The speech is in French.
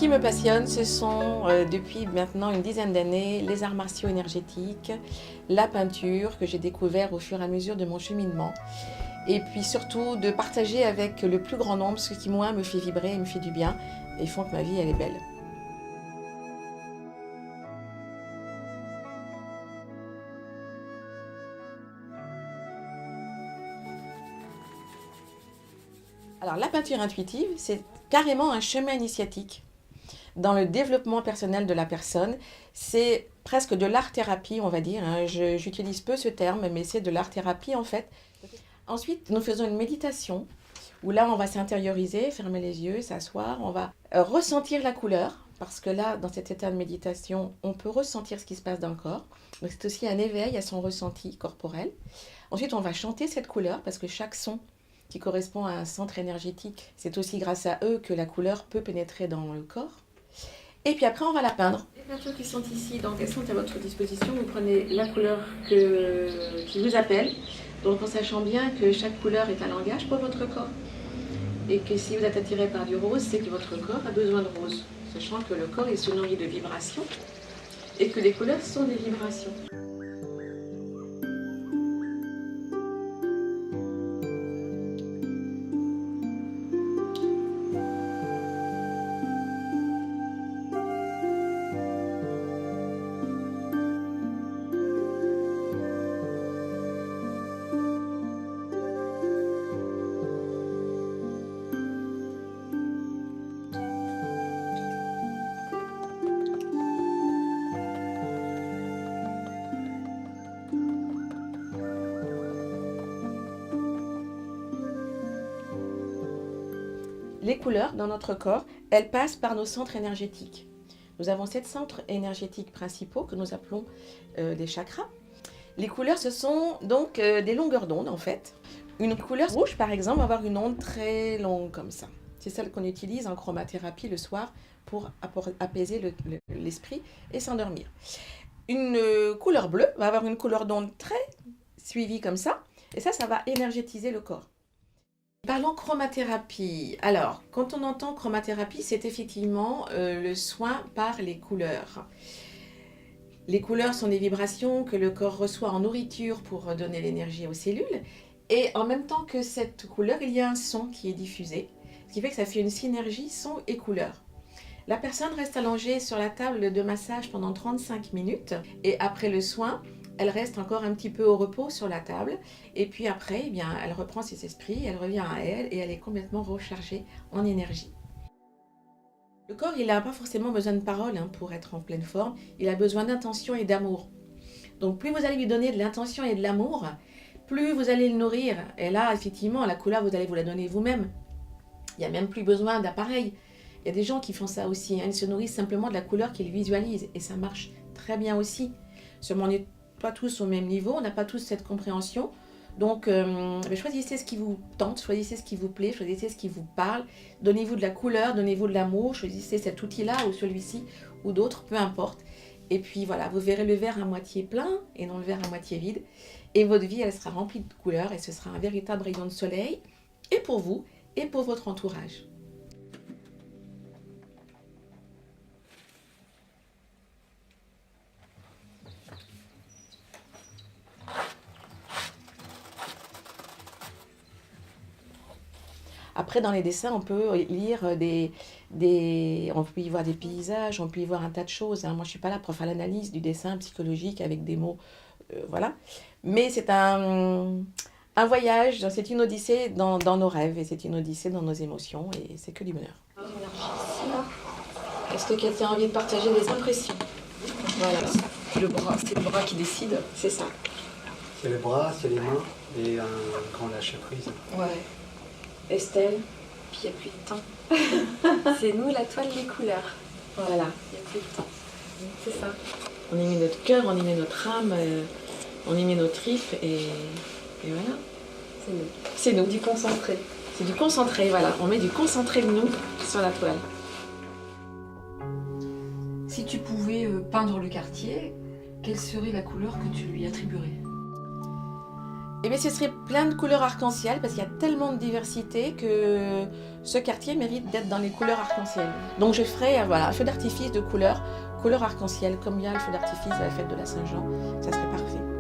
qui me passionne, ce sont depuis maintenant une dizaine d'années les arts martiaux énergétiques, la peinture que j'ai découvert au fur et à mesure de mon cheminement, et puis surtout de partager avec le plus grand nombre ce qui moi me fait vibrer, me fait du bien et font que ma vie elle est belle. Alors la peinture intuitive, c'est carrément un chemin initiatique dans le développement personnel de la personne. C'est presque de l'art-thérapie, on va dire. J'utilise peu ce terme, mais c'est de l'art-thérapie en fait. Ensuite, nous faisons une méditation où là, on va s'intérioriser, fermer les yeux, s'asseoir. On va ressentir la couleur parce que là, dans cet état de méditation, on peut ressentir ce qui se passe dans le corps. Donc c'est aussi un éveil à son ressenti corporel. Ensuite, on va chanter cette couleur parce que chaque son qui correspond à un centre énergétique, c'est aussi grâce à eux que la couleur peut pénétrer dans le corps. Et puis après, on va la peindre. Les peintures qui sont ici, donc elles sont à votre disposition. Vous prenez la couleur qui vous appelle, donc en sachant bien que chaque couleur est un langage pour votre corps. Et que si vous êtes attiré par du rose, c'est que votre corps a besoin de rose. Sachant que le corps, il se nourrit de vibrations et que les couleurs sont des vibrations. Les couleurs dans notre corps, elles passent par nos centres énergétiques. Nous avons 7 centres énergétiques principaux que nous appelons des chakras. Les couleurs, ce sont donc des longueurs d'onde en fait. Une couleur rouge, par exemple, va avoir une onde très longue comme ça. C'est celle qu'on utilise en chromathérapie le soir pour apaiser l'esprit et s'endormir. Une couleur bleue va avoir une couleur d'onde très suivie comme ça. Et ça va énergétiser le corps. Parlons chromathérapie. Alors, quand on entend chromathérapie, c'est effectivement le soin par les couleurs. Les couleurs sont des vibrations que le corps reçoit en nourriture pour donner l'énergie aux cellules. Et en même temps que cette couleur, il y a un son qui est diffusé, ce qui fait que ça fait une synergie son et couleur. La personne reste allongée sur la table de massage pendant 35 minutes et après le soin, elle reste encore un petit peu au repos sur la table et puis après, eh bien, elle reprend ses esprits, elle revient à elle et elle est complètement rechargée en énergie. Le corps, il n'a pas forcément besoin de paroles pour être en pleine forme, il a besoin d'intention et d'amour. Donc plus vous allez lui donner de l'intention et de l'amour, plus vous allez le nourrir. Et là, effectivement, la couleur, vous allez vous la donner vous-même. Il n'y a même plus besoin d'appareil. Il y a des gens qui font ça aussi, ils se nourrissent simplement de la couleur qu'ils visualisent et ça marche très bien aussi. Seulement, on n'est pas tous au même niveau, on n'a pas tous cette compréhension. Donc, choisissez ce qui vous tente, choisissez ce qui vous plaît, choisissez ce qui vous parle. Donnez-vous de la couleur, donnez-vous de l'amour, choisissez cet outil-là ou celui-ci ou d'autres, peu importe. Et puis voilà, vous verrez le verre à moitié plein et non le verre à moitié vide. Et votre vie, elle sera remplie de couleurs et ce sera un véritable rayon de soleil, et pour vous, et pour votre entourage. Après, dans les dessins, on peut lire on peut y voir des paysages, on peut y voir un tas de choses. Moi, je ne suis pas là pour faire l'analyse du dessin psychologique avec des mots, voilà. Mais c'est un voyage, c'est une odyssée dans nos rêves et c'est une odyssée dans nos émotions et c'est que du bonheur. Est-ce que quelqu'un a envie de partager des impressions? Voilà. C'est le bras qui décide. C'est ça. C'est les bras, c'est les mains et un grand lâcher-prise. Ouais. Estelle? Puis il n'y a plus de temps. C'est nous la toile des couleurs. Voilà. Il n'y a plus de temps. C'est ça. On y met notre cœur, on y met notre âme, on y met nos tripes et voilà. C'est nous. C'est nous. Du concentré. C'est du concentré, voilà. On met du concentré de nous sur la toile. Si tu pouvais peindre le quartier, quelle serait la couleur que tu lui attribuerais? Eh bien, ce serait plein de couleurs arc-en-ciel parce qu'il y a tellement de diversité que ce quartier mérite d'être dans les couleurs arc-en-ciel. Donc je ferai voilà, un feu d'artifice de couleur arc-en-ciel, comme il y a le feu d'artifice à la fête de la Saint-Jean, ça serait parfait.